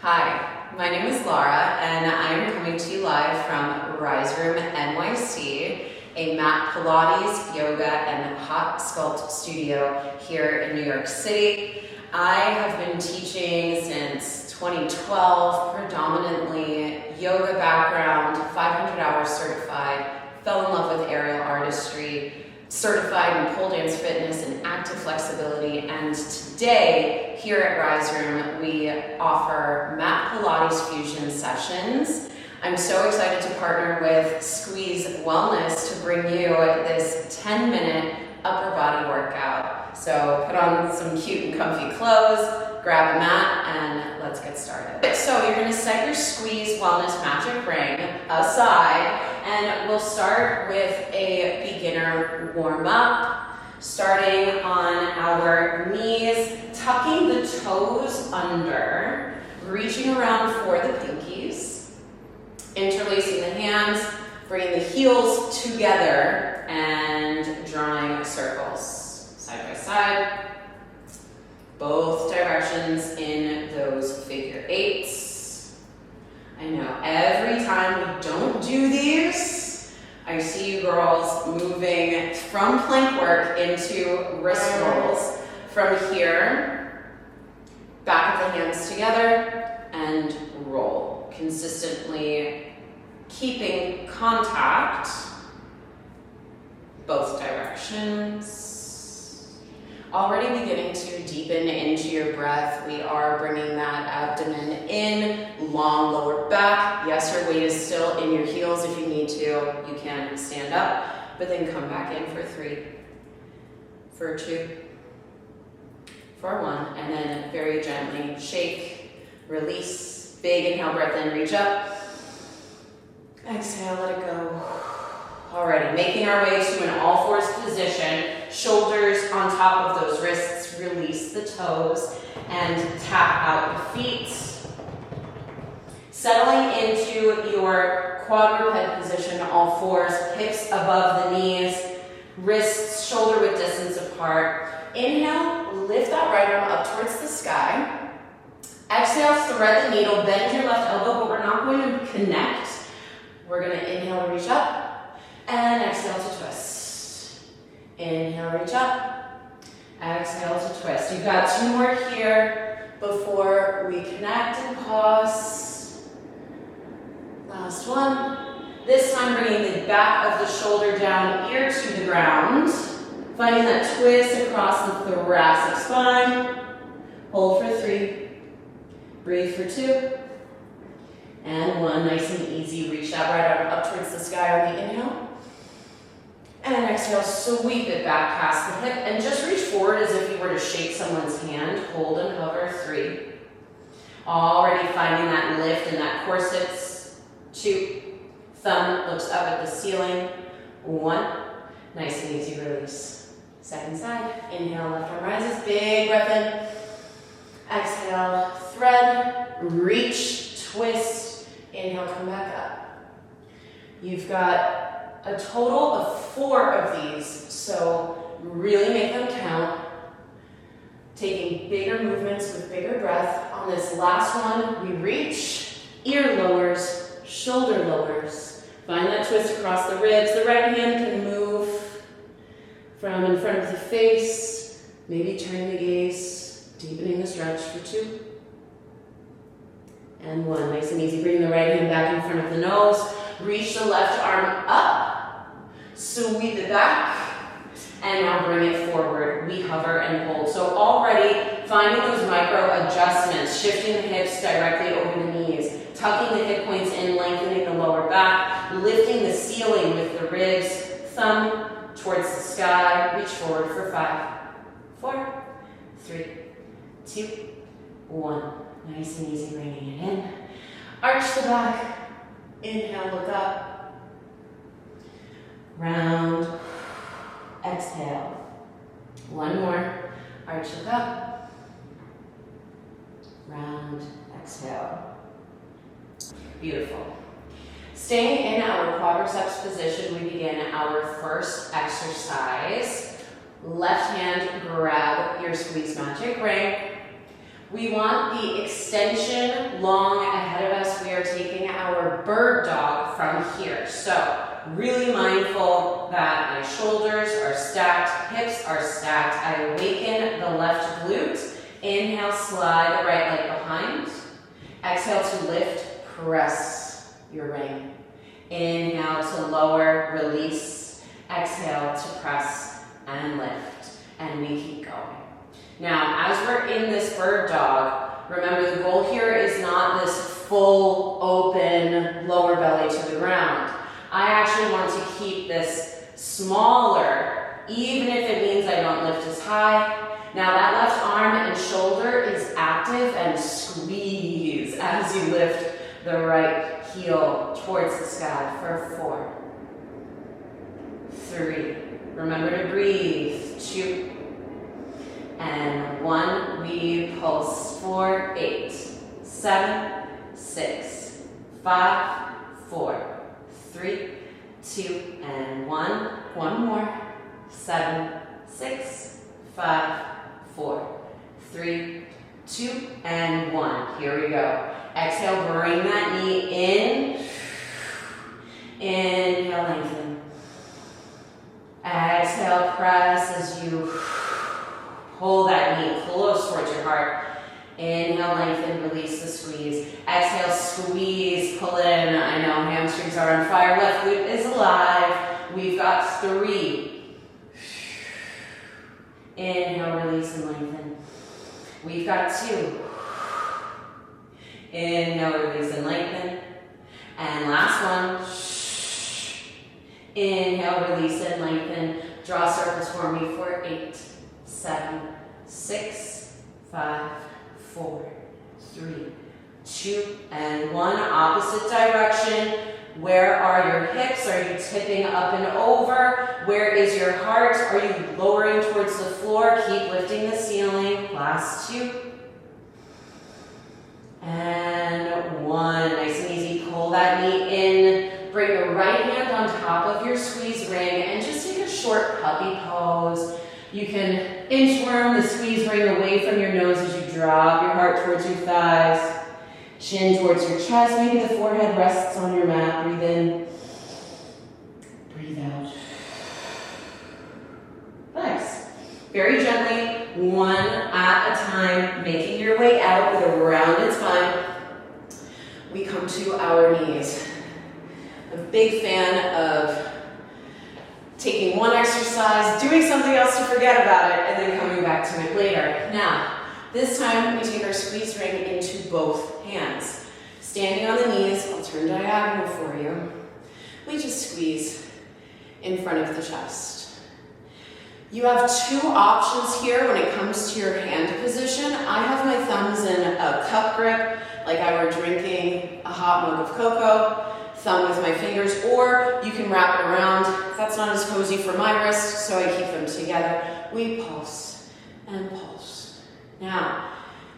Hi, my name is Laura and I am coming to you live from Rise Room NYC, a mat Pilates, yoga, and hot sculpt studio here in New York City. I have been teaching since 2012, predominantly yoga background, 500 hours certified, fell in love with aerial artistry, certified in pole dance fitness and active flexibility, and today here at Rise Room we offer mat Pilates fusion sessions. I'm so excited to partner with SQZ Wellness to bring you this 10-minute upper body workout. So put on some cute and comfy clothes, grab a mat, and let's get started. So you're going to set your SQZ Wellness magic ring aside, and we'll start with a beginner warm-up, starting on our knees, tucking the toes under, reaching around for the pinkies, interlacing the hands, bringing the heels together, and drawing circles side by side, both directions in those figure eights. I know every time we don't do these, I see you girls moving from plank work into wrist rolls. From here, back of the hands together and roll, consistently keeping contact both directions. Already beginning to deepen into your breath. We are bringing that abdomen in, long lower back. Yes, your weight is still in your heels. If you need to, you can stand up, but then come back in for 3, for 2, for 1, and then very gently shake, release. Big inhale, breath in, reach up. Exhale, let it go. Alrighty, making our way to an all fours position, shoulders on top of those wrists, release the toes, and tap out the feet. Settling into your quadruped position, all fours, hips above the knees, wrists shoulder width distance apart. Inhale, lift that right arm up towards the sky. Exhale, thread the needle, bend your left elbow, but we're not going to connect. We're going to inhale, reach up. And exhale to twist. Inhale, reach up. Exhale to twist. You've got 2 more here before we connect and pause. Last one. This time bringing the back of the shoulder down, ear to the ground. Finding that twist across the thoracic spine. Hold for 3. Breathe for 2. And 1. Nice and easy. Reach that right arm up towards the sky on the inhale. And exhale, sweep it back past the hip and just reach forward as if you were to shake someone's hand. Hold and hover, 3. Already finding that lift in that corsets. 2. Thumb looks up at the ceiling. 1. Nice and easy release. Second side. Inhale, left arm rises. Big breath in. Exhale, thread, reach, twist. Inhale, come back up. You've got a total of 4 of these, so really make them count. Taking bigger movements with bigger breath. On this last one, we reach, ear lowers, shoulder lowers. Find that twist across the ribs. The right hand can move from in front of the face, maybe turning the gaze, deepening the stretch for 2. And 1, nice and easy. Bring the right hand back in front of the nose. Reach the left arm up, sweep it back, and now bring it forward. We hover and hold. So already finding those micro adjustments, shifting the hips directly over the knees, tucking the hip points in, lengthening the lower back, lifting the ceiling with the ribs, thumb towards the sky, reach forward for 5, 4, 3, 2, 1. Nice and easy, bringing it in. Arch the back. Inhale, look up. Round. Exhale. 1 more. Arch, look up. Round. Exhale. Beautiful. Staying in our quadriceps position, we begin our first exercise. Left hand grab your SQZ magic ring. We want the extension long ahead of us. We are taking our bird dog from here. So really mindful that my shoulders are stacked, hips are stacked. I awaken the left glute. Inhale, slide the right leg behind. Exhale to lift, press your ring. Inhale to lower, release. Exhale to press and lift. And we keep going. Now, as we're in this bird dog, remember the goal here is not this full open lower belly to the ground. I actually want to keep this smaller, even if it means I don't lift as high. Now that left arm and shoulder is active, and squeeze as you lift the right heel towards the sky for 4, 3. Remember to breathe. 2. And 1, we pulse for 8, 7, 6, 5, 4, 3, 2, and 1. One more. 7, 6, 5, 4, 3, 2, and 1. Here we go. Exhale, bring that knee in. Inhale, lengthen. Exhale, press as you pull that knee close towards your heart. Inhale, lengthen, release the squeeze. Exhale, squeeze, pull it in. I know hamstrings are on fire. Left glute is alive. We've got 3. Inhale, release and lengthen. We've got 2. Inhale, release and lengthen. And last one. Inhale, release and lengthen. Draw circles for me for 8, 7, 6, 5, 4, 3, 2, and 1. Opposite direction. Where are your hips? Are you tipping up and over? Where is your heart? Are you lowering towards the floor? Keep lifting the ceiling. Last 2. And 1. Nice and easy. Pull that knee in. Bring the right hand on top of your squeeze ring and just take a short puppy pose. You can inchworm the squeeze ring away from your nose as you drop your heart towards your thighs. Chin towards your chest. Maybe the forehead rests on your mat. Breathe in. Breathe out. Nice. Very gently, one at a time, making your way out with a rounded spine. We come to our knees. I'm a big fan of taking one exercise, doing something else to forget about it, and then coming back to it later. Now, this time we take our squeeze ring into both hands. Standing on the knees, I'll turn diagonal for you. We just squeeze in front of the chest. You have 2 options here when it comes to your hand position. I have my thumbs in a cup grip, like I were drinking a hot mug of cocoa, thumb with my fingers, or you can wrap it around. That's not as cozy for my wrist, so I keep them together. We pulse and pulse. Now,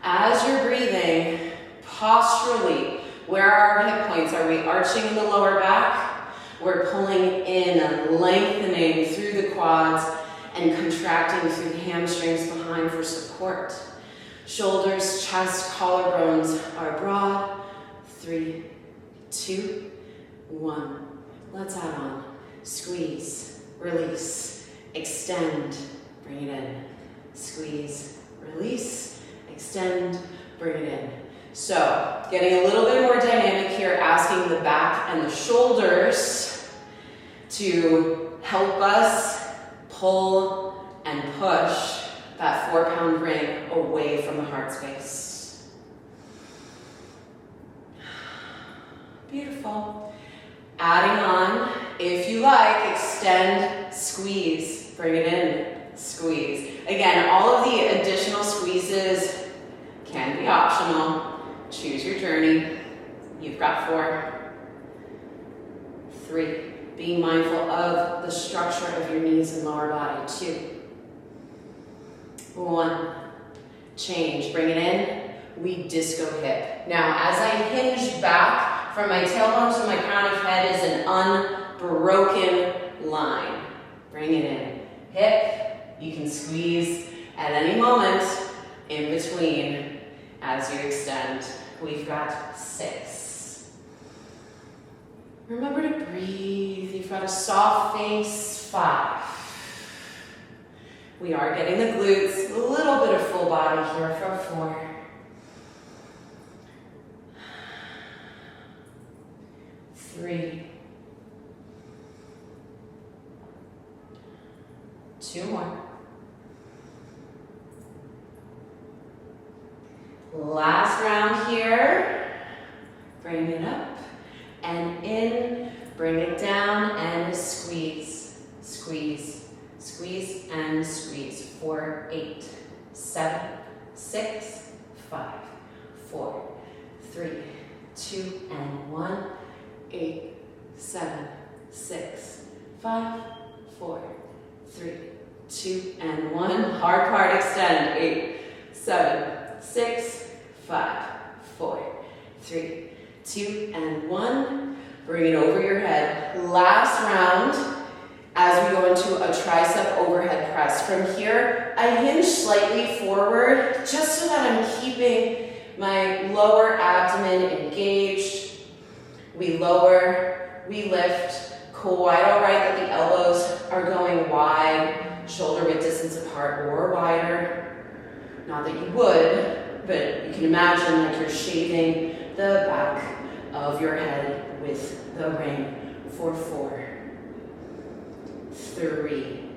as you're breathing, posturally, where are our hip points? Are we arching in the lower back? We're pulling in, lengthening through the quads, and contracting through the hamstrings behind for support. Shoulders, chest, collarbones are broad. 3, 2, 1. Let's add on. Squeeze, release, extend, bring it in. Squeeze, release, extend, bring it in. So, getting a little bit more dynamic here, asking the back and the shoulders to help us pull and push that 4-pound ring away from the heart space. Beautiful. Adding on, if you like, extend, squeeze, bring it in, squeeze. Again, all of the additional squeezes can be optional. Choose your journey. You've got 4, 3. Being mindful of the structure of your knees and lower body. 2, 1. Change. Bring it in. We disco hip. Now, as I hinge back from my tailbone to my crown of head is an unbroken line. Bring it in. Hip. You can squeeze at any moment in between. as you extend. We've got 6. Remember to breathe. You've got a soft face. 5. We are getting the glutes, a little bit of full body here for 4. 3. 2 more. Last round here. Bring it up and in. Bring it down and squeeze, squeeze, squeeze and squeeze. 4, 8, 7, 6, 5, 4, 3, 2, and 1. 8, 7, 6, 5, 4, 3, 2, and 1. Hard part, extend. 8, 7, 6, 5, 4, 3, 2, and 1. Bring it over your head. Last round as we go into a tricep overhead press. From here, I hinge slightly forward just so that I'm keeping my lower abdomen engaged. We lower, we lift, quite all right that the elbows are going wide, shoulder width distance apart or wider. Not that you would, but you can imagine like you're shaving the back of your head with the ring for 4, 3.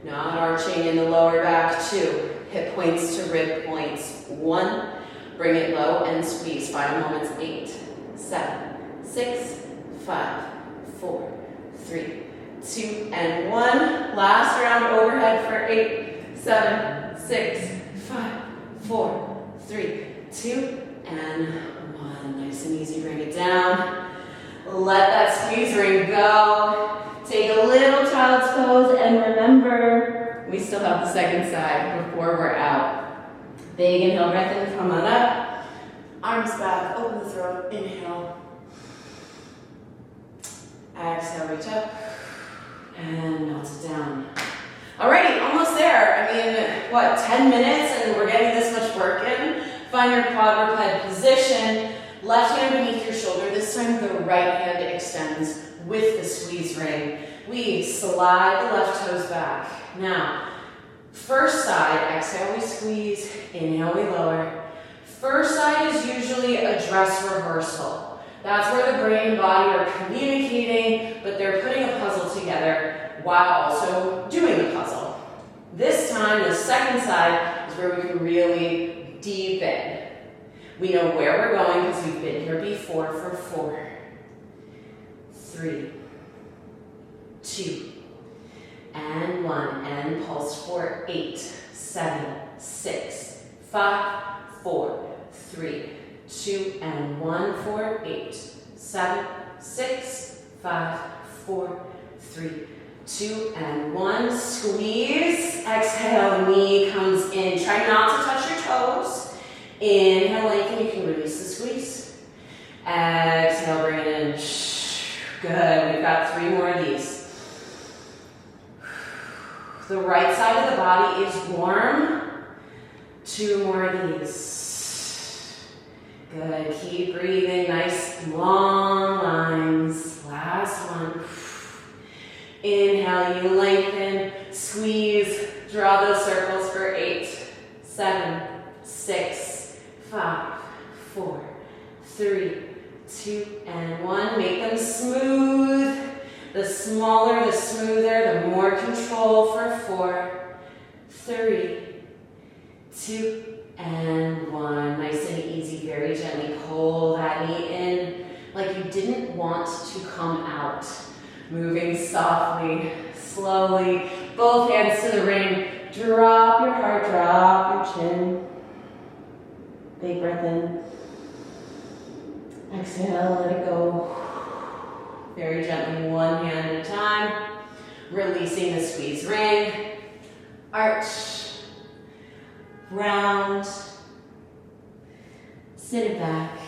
Not arching in the lower back. 2, hip points to rib points. 1, bring it low and squeeze. Final moments. 8, 7, 6, 5, 4, 3, 2, and 1. Last round overhead for 8, 7, 6, 5, 4, 3, 2, and 1. Nice and easy. Bring it down. Let that squeeze ring go. Take a little child's pose, and remember, we still have the second side before we're out. Big inhale, breath in, come on up. Arms back, open the throat, inhale. Exhale, reach up, and melt it down. Alrighty, almost there. I mean, what, 10 minutes and we're getting this much work in? Find your quadruped position. Left hand beneath your shoulder. This time the right hand extends with the squeeze ring. We slide the left toes back. Now, first side, exhale, we squeeze. Inhale, we lower. First side is usually a dress reversal. That's where the brain and body are communicating, but they're putting a puzzle together while also doing the puzzle. This time, the second side is where we can really deepen. We know where we're going because we've been here before for 4, 3, 2, and 1. And pulse for 8, 7, 6, 5, 4, 3, 2, and 1 for 8, 7, 6, 5, 4, 3, 2, and 1. Squeeze. Exhale, knee comes in. Try not to touch your toes. Inhale, lengthen. You can release the squeeze. Exhale, bring it in. Good. We've got 3 more of these. The right side of the body is warm. 2 more of these. Good. Keep breathing. Nice long lines. Last one. Inhale, you lengthen. Squeeze. Draw those circles for 8, 7, 6, 5, 4, 3, 2, and 1. Make them smooth. The smaller, the smoother, the more control for 4, 3, 2, and 1. Nice and easy. Very gently pull that knee in like you didn't want to come out. Moving softly, slowly. Both hands to the ring. Drop your heart, drop your chin. Big breath in. Exhale, let it go. Very gently, one hand at a time. Releasing the squeeze ring. Arch. Round. Sit it back.